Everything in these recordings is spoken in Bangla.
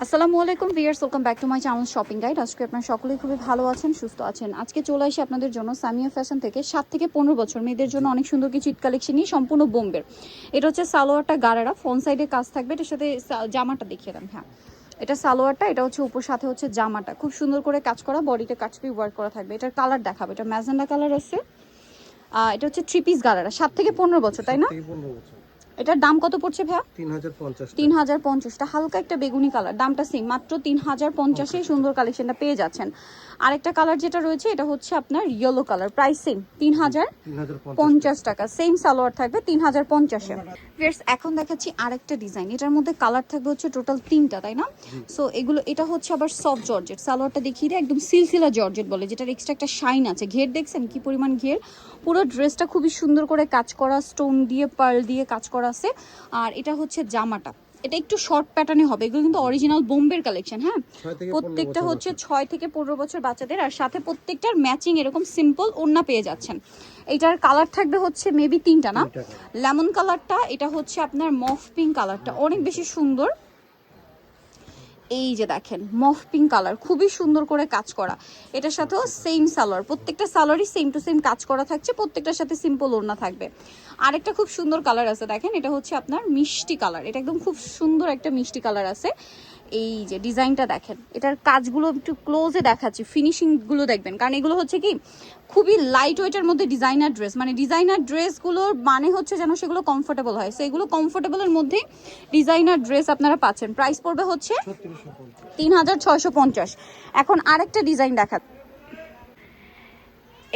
আসসালামু আলাইকুম viewers, welcome back to my channel shopping guide. আজকে আপনারা সকলেই খুবই ভালো আছেন, সুস্থ আছেন। আজকে চলে আসি আপনাদের জন্য সামিয়া ফ্যাশন থেকে 7 থেকে 15 বছর মেয়েদের জন্য অনেক সুন্দর কিছু ঈদ কালেকশন নিয়ে, সম্পূর্ণ বোম্বের। এটা হচ্ছে সালোয়ারটা গারারা, ফ্রন্ট সাইডে কাজ থাকবে, এটার সাথে জামাটা দেখিয়ে দেন। হ্যাঁ, এটা সালোয়ারটা, এটা হচ্ছে উপর, সাথে হচ্ছে জামাটা খুব সুন্দর করে কাজ করা, বডিতে কাচপি ওয়ার্ক করা থাকবে। এটার কালার দেখাবো, এটা ম্যাজেন্ডা কালার আছে। এটা হচ্ছে 3 পিস গারারা, 7 থেকে 15 বছর, তাই না? এটার দাম কত পড়ছে ভাইয়া? 3050। হালকা একটা বেগুনি কালার, দামটা সেম, মাত্র 3050-এ সুন্দর কালেকশনটা পেয়ে যাচ্ছেন। আরেকটা কালার যেটা রয়েছে এটা হচ্ছে আপনার ইয়েলো কালার, প্রাইস সেম 3050 টাকা। সেম সালোয়ার থাকবে 3050-এ। ফ্রেন্ডস, এখন দেখাচ্ছি আরেকটা ডিজাইন, এটার মধ্যে কালার থাকবে হচ্ছে টোটাল 3টা, তাই না? সো এগুলো, এটা হচ্ছে আবার সফট জর্জেট। সালোয়ারটা দেখিয়ে দিই, একদম সিলসিলা জর্জেট বলে, যেটার এক্সট্রা একটা শাইন আছে। ঘের দেখছেন কি পরিমাণ ঘের। পুরো ড্রেসটা খুবই সুন্দর করে কাজ করা, স্টোন দিয়ে পার্ল দিয়ে কাজ করা আছে। আর এটা হচ্ছে জামাটা, এটা একটু শর্ট প্যাটার্নে হবে। এগুলো কিন্তু অরিজিনাল বোম্বের কালেকশন। হ্যাঁ, প্রত্যেকটা হচ্ছে 6 থেকে 15 বছর বাচ্চাদের, আর সাথে প্রত্যেকটার ম্যাচিং এরকম সিম্পল ওড়না পেয়ে যাচ্ছেন। এইটার কালার থাকবে হচ্ছে মেবি 3টা, না? লেমন কালারটা, এটা হচ্ছে আপনার মফ পিঙ্ক কালারটা, অনেক বেশি সুন্দর। এই যে দেখেন মফ পিঙ্ক কালার, খুবই সুন্দর করে কাজ করা। এটার সাথেও সেম সালোয়ার, প্রত্যেকটা সালোয়ারই সেম টু সেম কাজ করা থাকছে, প্রত্যেকটার সাথে সিম্পল ওড়না থাকবে। আরেকটা খুব সুন্দর কালার আছে, দেখেন, এটা হচ্ছে আপনার মিষ্টি কালার, এটা একদম খুব সুন্দর একটা মিষ্টি কালার আছে। এই যে ডিজাইনটা দেখেন, এটার কাজগুলো একটু ক্লোজে দেখাচ্ছি, ফিনিশিংগুলো দেখবেন, কারণ এগুলো হচ্ছে কি খুবই লাইট ওয়েটের মধ্যে ডিজাইনার ড্রেস, মানে ডিজাইনার ড্রেসগুলোর মানে হচ্ছে যেন সেগুলো কমফোর্টেবল হয়। সো এগুলো কমফোর্টেবলের মধ্যে ডিজাইনার ড্রেস আপনারা পাচ্ছেন। প্রাইস পড়বে হচ্ছে 3650। এখন আরেকটা ডিজাইন দেখা,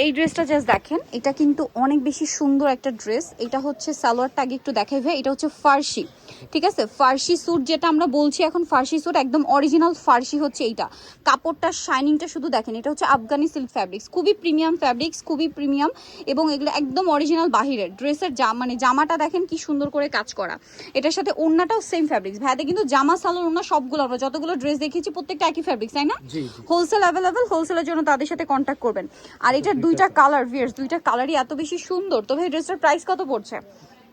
এই ড্রেসটা জাস্ট দেখেন, এটা কিন্তু অনেক বেশি সুন্দর একটা ড্রেস। এটা হচ্ছে সালোয়ারটা আগে একটু দেখাই ভাই, এটা হচ্ছে ফার্সি, ঠিক আছে? ফার্সি স্যুট যেটা আমরা বলছি এখন, ফার্সি স্যুট একদম অরিজিনাল ফার্সি হচ্ছে এইটা। কাপড়টা শাইনিংটা শুধু দেখেন, এটা হচ্ছে আফগানি সিল্ক ফ্যাব্রিক্স, খুবই প্রিমিয়াম ফ্যাব্রিক্স, খুবই প্রিমিয়াম, এবং এগুলো একদম অরিজিনাল বাহিরের। ড্রেসের মানে জামাটা দেখেন কি সুন্দর করে কাজ করা। এটার সাথে ওড়নাটাও সেম ফ্যাব্রিক্স। ভাইয়াতে কিন্তু জামা সালোয়ার ওড়না সবগুলো, আমরা যতগুলো ড্রেস দেখিয়েছি প্রত্যেকটা একই ফ্যাব্রিক্স, তাই না? হোলসেল অ্যাভেলেবেল, হোলসেলের জন্য তাদের সাথে কন্ট্যাক্ট করবেন। আর এটার দুইটা কালার, ভিয়ার্স, দুইটা কালারই এত বেশি সুন্দর। তো ভাই ড্রেসটার প্রাইস কত পড়ছে?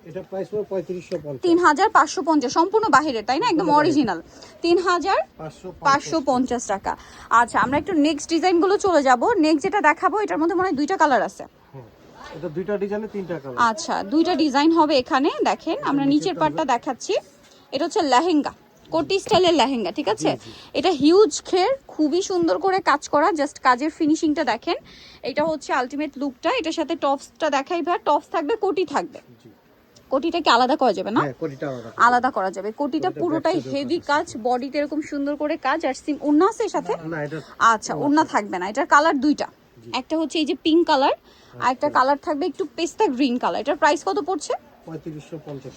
এটা প্রাইস হলো 3550। 3550, সম্পূর্ণ বাহিরের, তাই না? একদম অরিজিনাল 3550 টাকা। আচ্ছা, আমরা একটু নেক্সট ডিজাইনগুলো চলে যাব। নেক্সট যেটা দেখাবো, এটার মধ্যে মনে হয় দুইটা কালার আছে। এটা দুইটা ডিজাইনে 3টা কালার। আচ্ছা, দুইটা ডিজাইন হবে এখানে। দেখেন, আমরা নিচের পার্টটা দেখাচ্ছি। এটা হচ্ছে লেহেঙ্গা, কোটি স্টাইলের লেহেঙ্গা, ঠিক আছে? এটা হিউজ ঘের, খুবই সুন্দর করে কাজ করা, জাস্ট কাজের ফিনিশিংটা দেখেন। এটা হচ্ছে আলটিমেট লুকটা। এটার সাথে টপসটা দেখাই ভাই, টপস থাকবে, কোটি থাকবে। কোটিটাকে আলাদা করা যাবে না? হ্যাঁ, কোটিটা আলাদা করা যাবে। কোটিটা পুরোটাই হেভি কাজ, বডিতে এরকম সুন্দর করে কাজ, আর সিম ওড়না আছে এর সাথে। না, এটা আচ্ছা, ওড়না থাকবে না। এটার কালার দুইটা, একটা হচ্ছে এই যে পিঙ্ক কালার, আর একটা কালার থাকবে একটু পেস্তা গ্রিন কালার। এটার প্রাইস কত পড়ছে?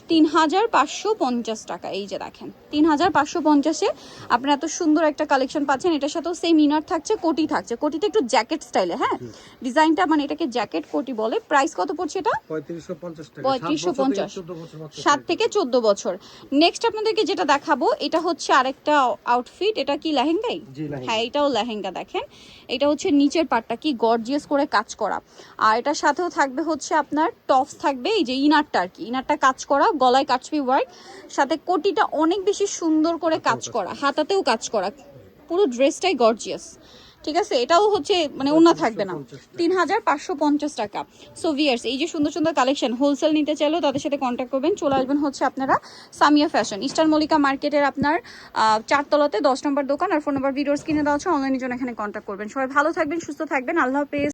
3550 টাকা। এই যে দেখেন 3550-এ আপনারা এত সুন্দর একটা কালেকশন পাচ্ছেন। এটার সাথেও সেম ইনার থাকছে, কোটি থাকছে। কোটিটা একটু জ্যাকেট স্টাইলে, হ্যাঁ, ডিজাইনটা, মানে এটাকে জ্যাকেট কোটি বলে। প্রাইস কত পড়ছে এটা? 3550 টাকা। 3550, 7 থেকে 14 বছর। নেক্সট আপনাদেরকে যেটা দেখাবো, এটা হচ্ছে আরেকটা আউটফিট। এটা কি লেহেঙ্গাই? হ্যাঁ, এটাও লেহেঙ্গা। দেখেন, এটা হচ্ছে নিচের পার্টটা কি গর্জিয়াস করে কাজ করা, আর এটার সাথেও থাকবে হচ্ছে আপনার টপস থাকবে, এই যে ইনারটা আর কি, ইনারটা কাজ করা, গলায় কাচপি ওয়ার্ক, সাথে কোটিটা অনেক বেশি সুন্দর করে কাজ করা, হাতাতেও কাজ করা, পুরো ড্রেসটাই গর্জিয়াস, ঠিক আছে? এটাও হচ্ছে মানে ওড়না থাকবে না। 3550 টাকা। সো ভিয়ার্স, এই যে সুন্দর সুন্দর কালেকশন, হোলসেল নিতে চাইলেও তাদের সাথে কন্ট্যাক্ট করবেন। চলে আসবেন হচ্ছে আপনারা সামিয়া ফ্যাশন, ইস্টার্ন মল্লিকা মার্কেটের আপনার 4 তলাতে 10 নম্বর দোকান। আর ফোন নাম্বার ভিডিওস কিনে দেওয়া আছে, অনলাইনের জন্য এখানে কন্ট্যাক্ট করবেন। সবাই ভালো থাকবেন, সুস্থ থাকবেন, আল্লাহ হাফেজ।